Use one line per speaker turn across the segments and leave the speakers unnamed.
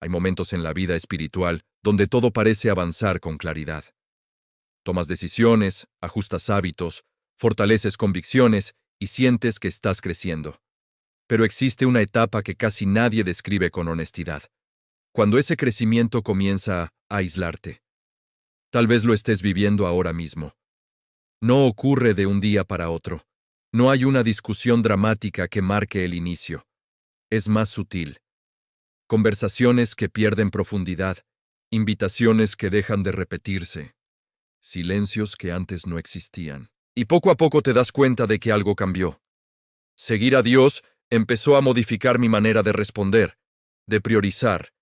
Hay momentos en la vida espiritual donde todo parece avanzar con claridad. Tomas decisiones, ajustas hábitos, fortaleces convicciones y sientes que estás creciendo. Pero existe una etapa que casi nadie describe con honestidad, cuando ese crecimiento comienza a aislarte. Tal vez lo estés viviendo ahora mismo. No ocurre de un día para otro. No hay una discusión dramática que marque el inicio. Es más sutil. Conversaciones que pierden profundidad, invitaciones que dejan de repetirse, silencios que antes no existían. Y poco a poco te das cuenta de que algo cambió. Seguir a Dios empezó a modificar mi manera de responder, de priorizar,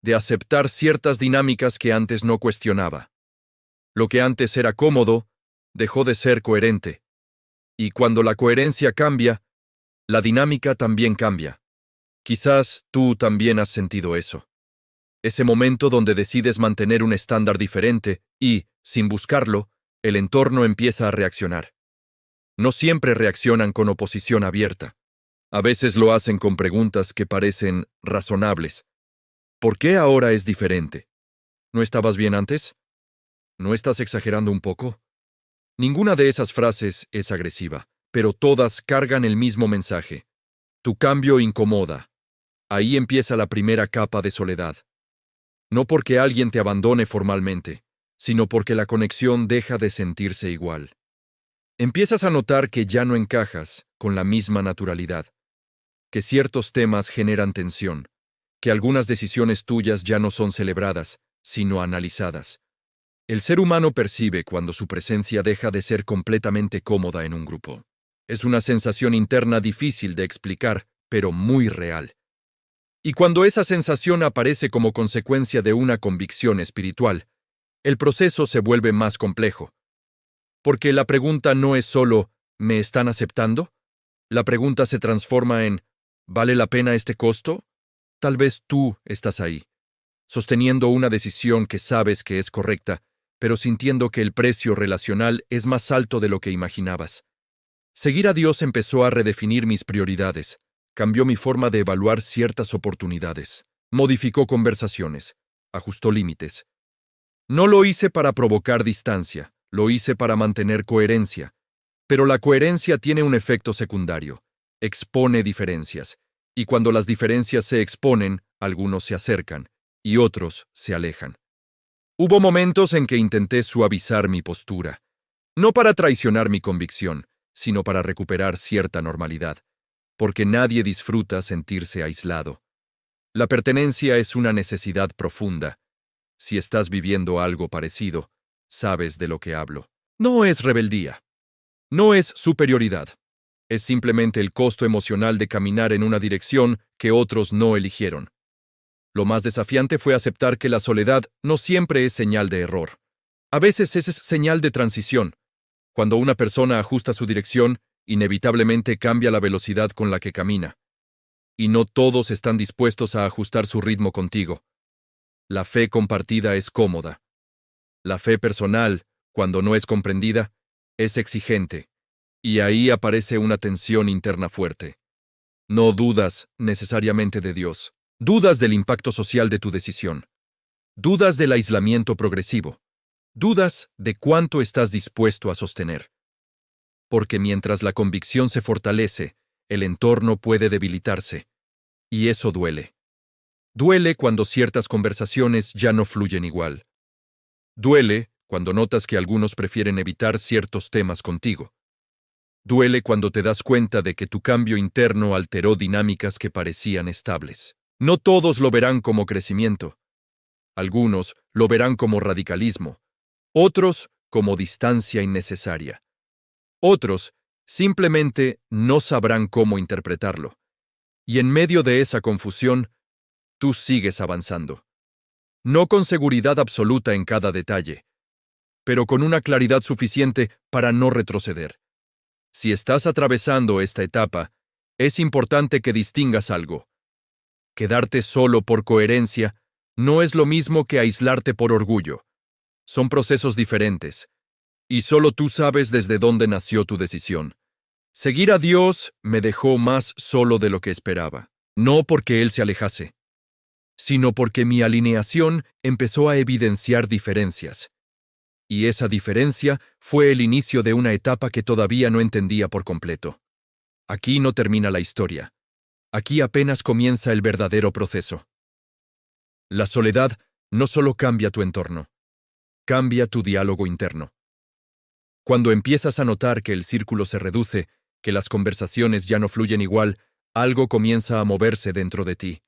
de aceptar ciertas dinámicas que antes no cuestionaba. Lo que antes era cómodo, dejó de ser coherente. Y cuando la coherencia cambia, la dinámica también cambia. Quizás tú también has sentido eso. Ese momento donde decides mantener un estándar diferente y, sin buscarlo, el entorno empieza a reaccionar. No siempre reaccionan con oposición abierta. A veces lo hacen con preguntas que parecen razonables. ¿Por qué ahora es diferente? ¿No estabas bien antes? ¿No estás exagerando un poco? Ninguna de esas frases es agresiva, pero todas cargan el mismo mensaje. Tu cambio incomoda. Ahí empieza la primera capa de soledad. No porque alguien te abandone formalmente, sino porque la conexión deja de sentirse igual. Empiezas a notar que ya no encajas con la misma naturalidad, que ciertos temas generan tensión, que algunas decisiones tuyas ya no son celebradas, sino analizadas. El ser humano percibe cuando su presencia deja de ser completamente cómoda en un grupo. Es una sensación interna difícil de explicar, pero muy real. Y cuando esa sensación aparece como consecuencia de una convicción espiritual, el proceso se vuelve más complejo. Porque la pregunta no es solo ¿me están aceptando? La pregunta se transforma en ¿vale la pena este costo? Tal vez tú estás ahí, sosteniendo una decisión que sabes que es correcta, pero sintiendo que el precio relacional es más alto de lo que imaginabas. Seguir a Dios empezó a redefinir mis prioridades, cambió mi forma de evaluar ciertas oportunidades, modificó conversaciones, ajustó límites. No lo hice para provocar distancia, lo hice para mantener coherencia. Pero la coherencia tiene un efecto secundario, expone diferencias, y cuando las diferencias se exponen, algunos se acercan, y otros se alejan. Hubo momentos en que intenté suavizar mi postura, no para traicionar mi convicción, sino para recuperar cierta normalidad, porque nadie disfruta sentirse aislado. La pertenencia es una necesidad profunda. Si estás viviendo algo parecido, sabes de lo que hablo. No es rebeldía. No es superioridad. Es simplemente el costo emocional de caminar en una dirección que otros no eligieron. Lo más desafiante fue aceptar que la soledad no siempre es señal de error. A veces es señal de transición. Cuando una persona ajusta su dirección, inevitablemente cambia la velocidad con la que camina. Y no todos están dispuestos a ajustar su ritmo contigo. La fe compartida es cómoda. La fe personal, cuando no es comprendida, es exigente. Y ahí aparece una tensión interna fuerte. No dudas necesariamente de Dios. Dudas del impacto social de tu decisión. Dudas del aislamiento progresivo. Dudas de cuánto estás dispuesto a sostener. Porque mientras la convicción se fortalece, el entorno puede debilitarse. Y eso duele. Duele cuando ciertas conversaciones ya no fluyen igual. Duele cuando notas que algunos prefieren evitar ciertos temas contigo. Duele cuando te das cuenta de que tu cambio interno alteró dinámicas que parecían estables. No todos lo verán como crecimiento. Algunos lo verán como radicalismo. Otros como distancia innecesaria. Otros simplemente no sabrán cómo interpretarlo. Y en medio de esa confusión, tú sigues avanzando. No con seguridad absoluta en cada detalle, pero con una claridad suficiente para no retroceder. Si estás atravesando esta etapa, es importante que distingas algo. Quedarte solo por coherencia no es lo mismo que aislarte por orgullo. Son procesos diferentes, y solo tú sabes desde dónde nació tu decisión. Seguir a Dios me dejó más solo de lo que esperaba, no porque Él se alejase, sino porque mi alineación empezó a evidenciar diferencias. Y esa diferencia fue el inicio de una etapa que todavía no entendía por completo. Aquí no termina la historia. Aquí apenas comienza el verdadero proceso. La soledad no solo cambia tu entorno, cambia tu diálogo interno. Cuando empiezas a notar que el círculo se reduce, que las conversaciones ya no fluyen igual, algo comienza a moverse dentro de ti.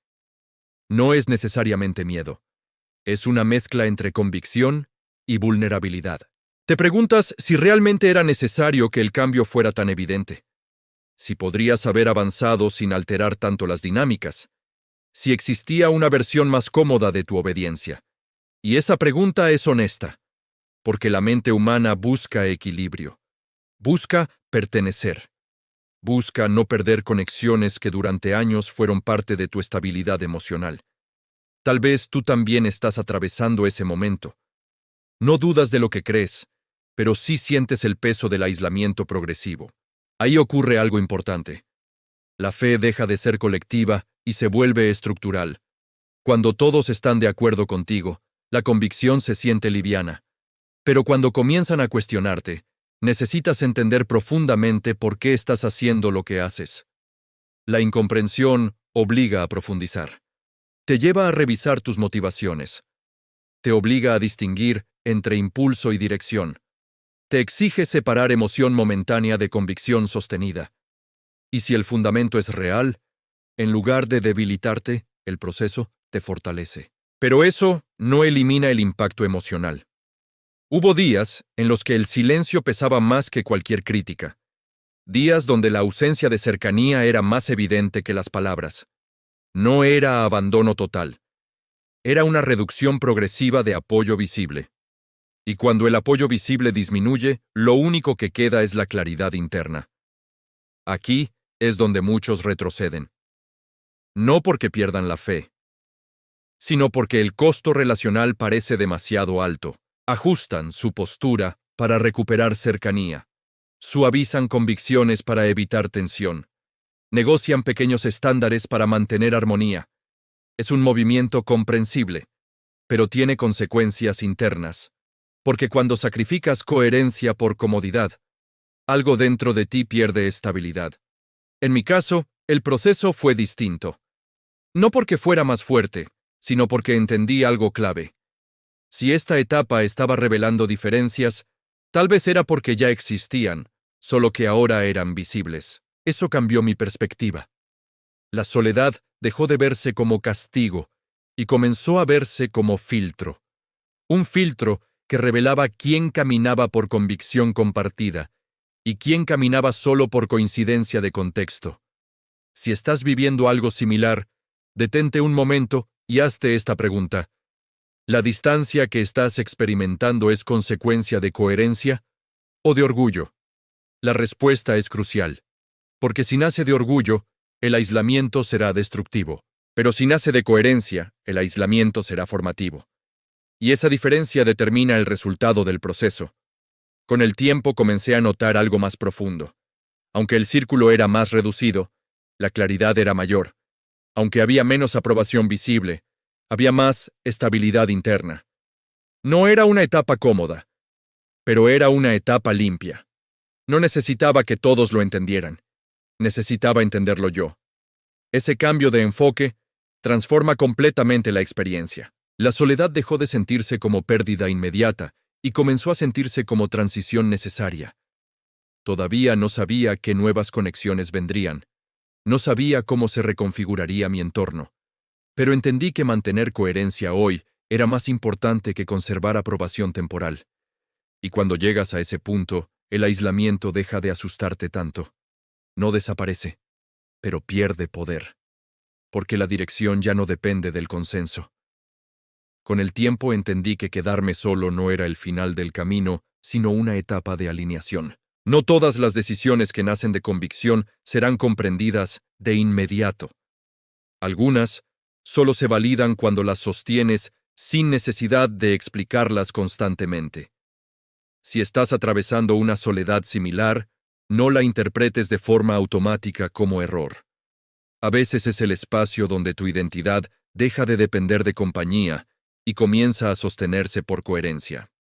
No es necesariamente miedo. Es una mezcla entre convicción y vulnerabilidad. Te preguntas si realmente era necesario que el cambio fuera tan evidente. Si podrías haber avanzado sin alterar tanto las dinámicas. Si existía una versión más cómoda de tu obediencia. Y esa pregunta es honesta, porque la mente humana busca equilibrio. Busca pertenecer. Busca no perder conexiones que durante años fueron parte de tu estabilidad emocional. Tal vez tú también estás atravesando ese momento. No dudas de lo que crees, pero sí sientes el peso del aislamiento progresivo. Ahí ocurre algo importante. La fe deja de ser colectiva y se vuelve estructural. Cuando todos están de acuerdo contigo, la convicción se siente liviana. Pero cuando comienzan a cuestionarte, necesitas entender profundamente por qué estás haciendo lo que haces. La incomprensión obliga a profundizar. Te lleva a revisar tus motivaciones. Te obliga a distinguir entre impulso y dirección. Te exige separar emoción momentánea de convicción sostenida. Y si el fundamento es real, en lugar de debilitarte, el proceso te fortalece. Pero eso no elimina el impacto emocional. Hubo días en los que el silencio pesaba más que cualquier crítica. Días donde la ausencia de cercanía era más evidente que las palabras. No era abandono total. Era una reducción progresiva de apoyo visible. Y cuando el apoyo visible disminuye, lo único que queda es la claridad interna. Aquí es donde muchos retroceden. No porque pierdan la fe, sino porque el costo relacional parece demasiado alto. Ajustan su postura para recuperar cercanía. Suavizan convicciones para evitar tensión. Negocian pequeños estándares para mantener armonía. Es un movimiento comprensible, pero tiene consecuencias internas. Porque cuando sacrificas coherencia por comodidad, algo dentro de ti pierde estabilidad. En mi caso, el proceso fue distinto. No porque fuera más fuerte, sino porque entendí algo clave. Si esta etapa estaba revelando diferencias, tal vez era porque ya existían, solo que ahora eran visibles. Eso cambió mi perspectiva. La soledad dejó de verse como castigo y comenzó a verse como filtro. Un filtro que revelaba quién caminaba por convicción compartida y quién caminaba solo por coincidencia de contexto. Si estás viviendo algo similar, detente un momento y hazte esta pregunta. ¿La distancia que estás experimentando es consecuencia de coherencia o de orgullo? La respuesta es crucial, porque si nace de orgullo, el aislamiento será destructivo, pero si nace de coherencia, el aislamiento será formativo. Y esa diferencia determina el resultado del proceso. Con el tiempo comencé a notar algo más profundo. Aunque el círculo era más reducido, la claridad era mayor. Aunque había menos aprobación visible, había más estabilidad interna. No era una etapa cómoda, pero era una etapa limpia. No necesitaba que todos lo entendieran. Necesitaba entenderlo yo. Ese cambio de enfoque transforma completamente la experiencia. La soledad dejó de sentirse como pérdida inmediata y comenzó a sentirse como transición necesaria. Todavía no sabía qué nuevas conexiones vendrían. No sabía cómo se reconfiguraría mi entorno. Pero entendí que mantener coherencia hoy era más importante que conservar aprobación temporal. Y cuando llegas a ese punto, el aislamiento deja de asustarte tanto. No desaparece, pero pierde poder. Porque la dirección ya no depende del consenso. Con el tiempo entendí que quedarme solo no era el final del camino, sino una etapa de alineación. No todas las decisiones que nacen de convicción serán comprendidas de inmediato. Algunas solo se validan cuando las sostienes sin necesidad de explicarlas constantemente. Si estás atravesando una soledad similar, no la interpretes de forma automática como error. A veces es el espacio donde tu identidad deja de depender de compañía y comienza a sostenerse por coherencia.